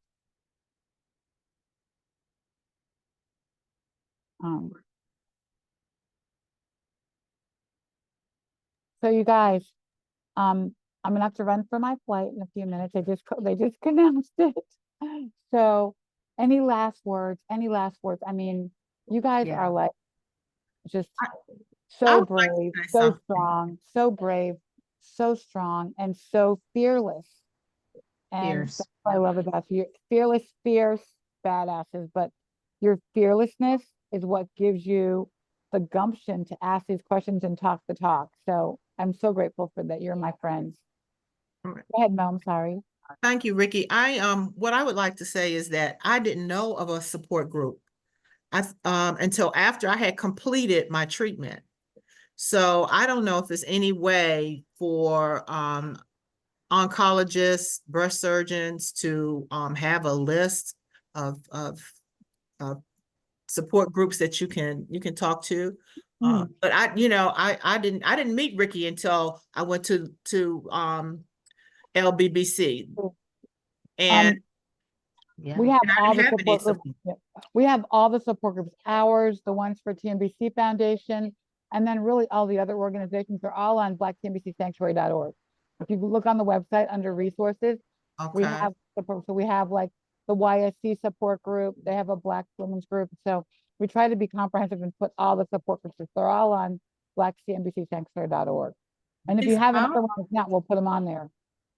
S1: So you guys, I'm gonna have to run for my flight in a few minutes. They just announced it. So any last words? Any last words? I mean, you guys
S2: Yeah.
S1: are like just
S5: I
S1: so
S5: would like to
S1: brave,
S5: say
S1: so
S5: something.
S1: strong, so brave, so strong, and so fearless. And
S2: Fierce.
S1: that's what I love about you. You're fearless, fierce, badasses, but your fearlessness is what gives you the gumption to ask these questions and talk the talk. So I'm so grateful for that. You're my friends.
S5: All right.
S1: Go ahead, Mo, I'm sorry.
S5: Thank you, Ricky. What I would like to say is that I didn't know of a support group until after I had completed my treatment. So I don't know if there's any way for oncologists, breast surgeons to have a list of support groups that you can talk to. But I didn't meet Ricky until I went to LBBC. And
S2: Yeah.
S1: We have
S5: And I
S1: all the
S5: didn't have any
S1: support groups.
S5: support.
S1: Yeah. We have all the support groups, ours, the ones for TNBC Foundation, and then really all the other organizations are all on blacktnbcsanctuary.org. If you look on the website under resources, we
S5: Okay.
S1: have support. So we have like the YSC support group, they have a Black women's group. So we try to be comprehensive and put all the support groups. They're all on blacktnbcsanctuary.org. And if you
S4: Is
S1: have
S2: our,
S1: another one, if not, we'll put them on there.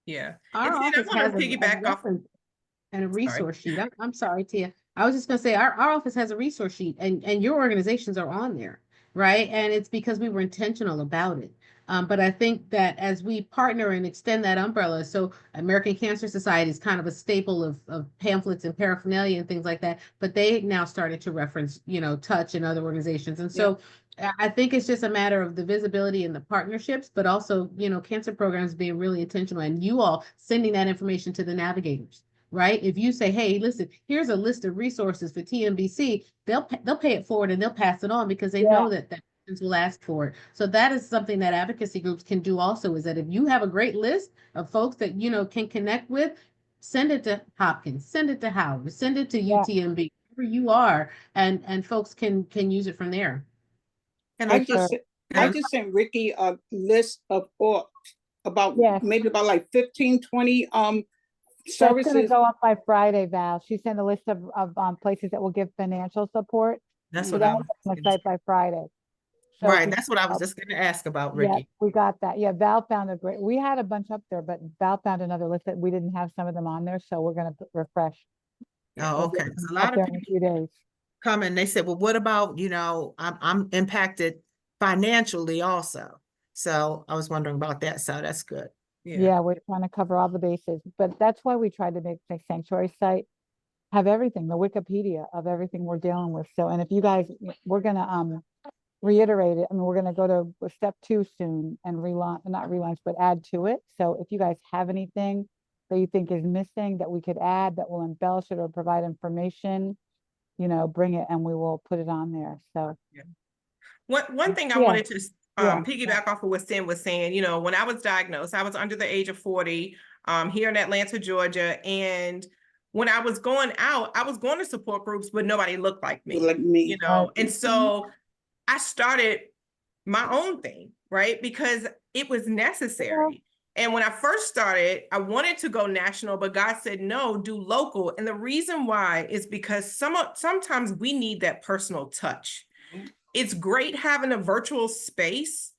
S4: Yeah.
S2: our
S4: And then I
S2: office
S4: want to
S2: has a
S4: piggyback off.
S2: reference and a
S4: Sorry.
S2: resource sheet. I'm sorry, Tia. I was just gonna say our office has a resource sheet and your organizations are on there, right? And it's because we were intentional about it. But I think that as we partner and extend that umbrella, so American Cancer Society is kind of a staple of pamphlets and paraphernalia and things like that, but they now started to reference, Touch and other organizations. And so I think it's just a matter of the visibility and the partnerships, but also, cancer programs being really intentional and you all sending that information to the navigators. Right? If you say, hey, listen, here's a list of resources for TNBC, they'll pay it forward and they'll pass it on because they know that patients will ask for it. So that is something that advocacy groups can do also, is that if you have a great list of folks that, can connect with, send it to Hopkins, send it to Howard, send it to UTMB, wherever you are, and folks can use it from there.
S5: And
S7: I
S5: I
S7: just,
S5: just,
S7: I just sent Ricky a list of all, about
S1: Yes.
S7: maybe about like 15, 20
S1: That's gonna
S7: services.
S1: go up by Friday, Val. She sent a list of places that will give financial support.
S5: that's
S1: So
S5: what I
S1: that's
S5: was,
S1: on the site by Friday. So
S5: right,
S1: she-
S5: that's what I was just gonna ask about,
S1: Yeah,
S5: Ricky.
S1: we got that. Yeah, Val found a great, we had a bunch up there, but Val found another list that we didn't have some of them on there, so we're gonna refresh.
S5: Oh,
S1: We'll get
S5: okay. 'Cause
S1: them
S5: a lot
S1: up
S5: of
S1: there in a
S5: people
S1: few days.
S5: come and they said, well, what about, I'm impacted financially also. So I was wondering about that. So that's good.
S1: Yeah, we're trying to cover all the bases, but that's why we tried to make the sanctuary site have everything, the Wikipedia of everything we're dealing with. So, and if you guys, we're gonna reiterate it. I mean, we're gonna go to step 2 soon and relaunch, not relaunch, but add to it. So if you guys have anything that you think is missing that we could add that will embellish it or provide information, bring it and we will put it on there. So
S4: One thing I
S1: Yeah.
S4: wanted to
S1: Yeah.
S4: piggyback off of what Sam was saying, when I was diagnosed, I was under the age of 40 here in Atlanta, Georgia. And when I was going out, I was going to support groups, but nobody looked like me,
S7: Like me.
S4: And so I started my own thing, right? Because it was necessary. And when I first started, I wanted to go national, but God said, no, do local. And the reason why is because sometimes we need that personal touch. It's great having a virtual space,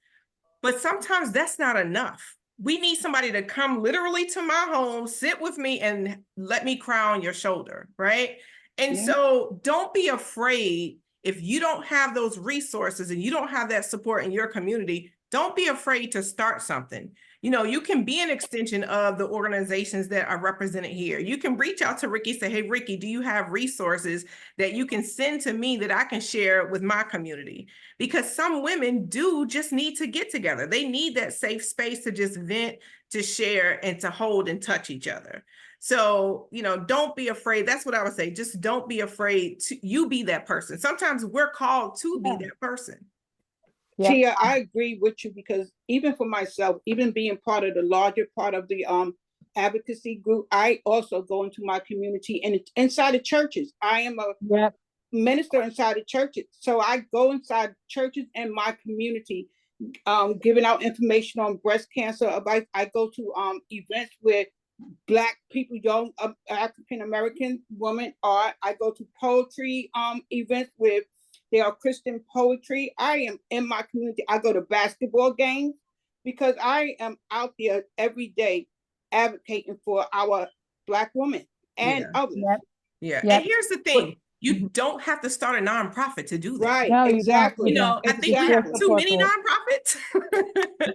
S4: but sometimes that's not enough. We need somebody to come literally to my home, sit with me and let me cry on your shoulder, right? And so don't be afraid if you don't have those resources and you don't have that support in your community, don't be afraid to start something. You can be an extension of the organizations that are represented here. You can reach out to Ricky, say, hey, Ricky, do you have resources that you can send to me that I can share with my community? Because some women do just need to get together. They need that safe space to just vent, to share, and to hold and touch each other. So, don't be afraid. That's what I would say. Just don't be afraid to you be that person. Sometimes we're called to be that person.
S1: Yeah.
S7: Tia, I agree with you because even for myself, even being part of the larger part of the advocacy group, I also go into my community and inside the churches. I am a minister inside the churches. So I go inside churches and my community, giving out information on breast cancer. I go to events where Black people, young African-American women are. I go to poetry events with they are Christian poetry. I am in my community. I go to basketball games because I am out there every day advocating for our Black women and others.
S4: Yeah. And here's the thing. You don't have to start a nonprofit to do that.
S7: Right.
S1: No,
S7: exactly.
S4: I think we have too many nonprofits.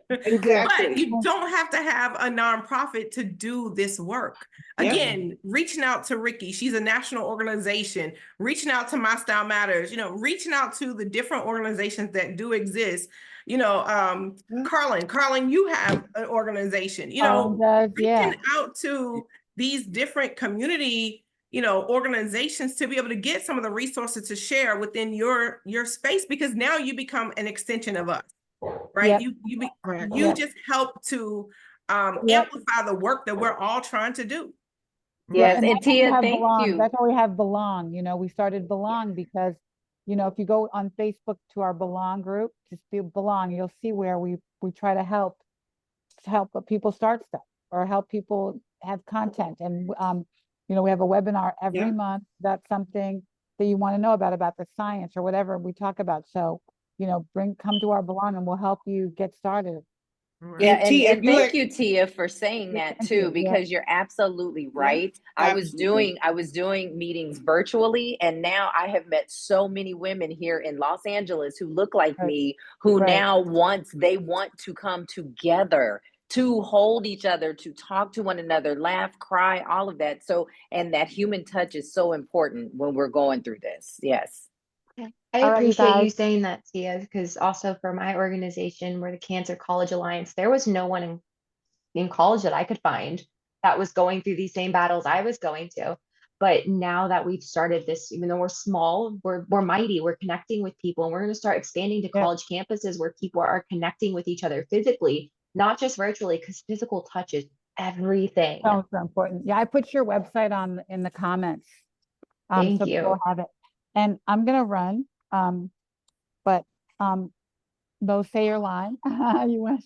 S4: But you don't have to have a nonprofit to do this work. Again, reaching out to Ricky, she's a national organization, reaching out to My Style Matters, reaching out to the different organizations that do exist. Carlin, you have an organization, reaching out to these different community organizations to be able to get some of the resources to share within your space, because now you become an extension of us, right? You just help to amplify the work that we're all trying to do.
S10: Yes,
S1: And
S10: and
S1: that's why we
S10: Tia,
S1: have
S10: thank
S1: Belong.
S10: you.
S1: That's why we have Belong. You know, we started Belong because, you know, if you go on Facebook to our Belong group, just do Belong, you'll see where we try to help people start stuff or help people have content. And you know, we have a webinar every
S7: Yeah.
S1: month. That's something that you want to know about the science or whatever we talk about. So, you know, come to our Belong and we'll help you get started.
S10: Yeah,
S7: And Tia, if
S10: and
S7: you
S10: thank
S7: had-
S10: you, Tia, for saying
S1: Yeah,
S10: that
S1: thank
S10: too,
S1: you. Yeah.
S10: because you're absolutely right.
S7: absolutely.
S10: I was doing meetings virtually, and now I have met so many women here in Los Angeles who look like
S1: Right.
S10: me, who
S1: Right.
S10: now want to come together to hold each other, to talk to one another, laugh, cry, all of that. So, and that human touch is so important when we're going through this. Yes.
S8: I
S1: All right, you
S8: appreciate you
S1: guys.
S8: saying that, Tia, because also for my organization, we're the Cancer College Alliance, there was no one in college that I could find that was going through these same battles I was going to. But now that we've started this, even though we're small, we're mighty, we're connecting with people, and we're going to start expanding to
S1: Yeah.
S8: college campuses where people are connecting with each other physically, not just virtually, because physical touch is everything.
S1: So important. Yeah, I put your website on in the comments.
S8: Thank
S1: So people
S8: you.
S1: have it. And I'm gonna run. But Bo, say your line. You want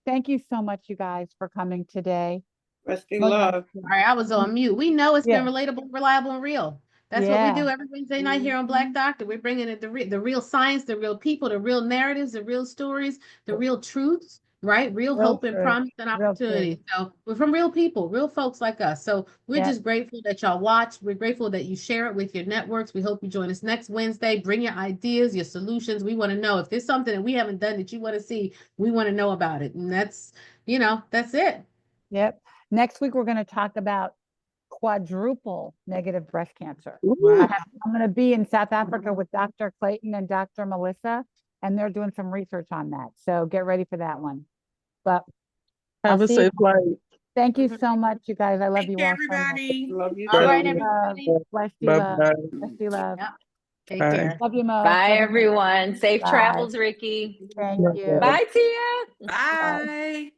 S1: thank you so much, you guys, for coming today.
S7: Rusty
S1: Well done.
S7: Love.
S2: All right, I was on mute. We know it's
S1: Yeah.
S2: been relatable, reliable, and real. That's what we
S1: Yeah.
S2: do every Wednesday night here on Black Doctor. We're bringing it the real science, the real people, the real narratives, the real stories, the real truths, right? Real
S1: Real
S2: hope and
S1: truth.
S2: promise and
S1: Real truth.
S2: opportunity. So we're from real people, real folks like us. So we're
S1: Yeah.
S2: just grateful that y'all watch. We're grateful that you share it with your networks. We hope you join us next Wednesday. Bring your ideas, your solutions. We want to know if there's something that we haven't done that you want to see. We want to know about it. And that's, you know, that's it.
S1: Yep. Next week, we're going to talk about quadruple negative breast cancer.
S3: Ooh.
S1: I'm going to be in South Africa with Dr. Clayton and Dr. Melissa, and they're doing some research on that. So get ready for that one. But
S3: Have
S1: I'll
S3: a
S1: see
S3: safe
S1: you.
S3: flight.
S1: Thank you so much, you guys. I love
S4: Take
S1: you
S4: care,
S1: all so much.
S4: everybody.
S7: Love you
S2: All
S7: too.
S2: right,
S3: Bye.
S2: everybody.
S1: Bless you,
S3: Bye
S1: love.
S3: bye.
S1: Bless you, love.
S2: Yep. Take
S3: Bye.
S2: care.
S1: Love you, Mo.
S10: Bye,
S1: Love you.
S10: everyone. Safe
S1: Bye.
S10: travels, Ricky.
S1: Thank
S3: Bye.
S1: you.
S10: Bye, Tia.
S4: Bye.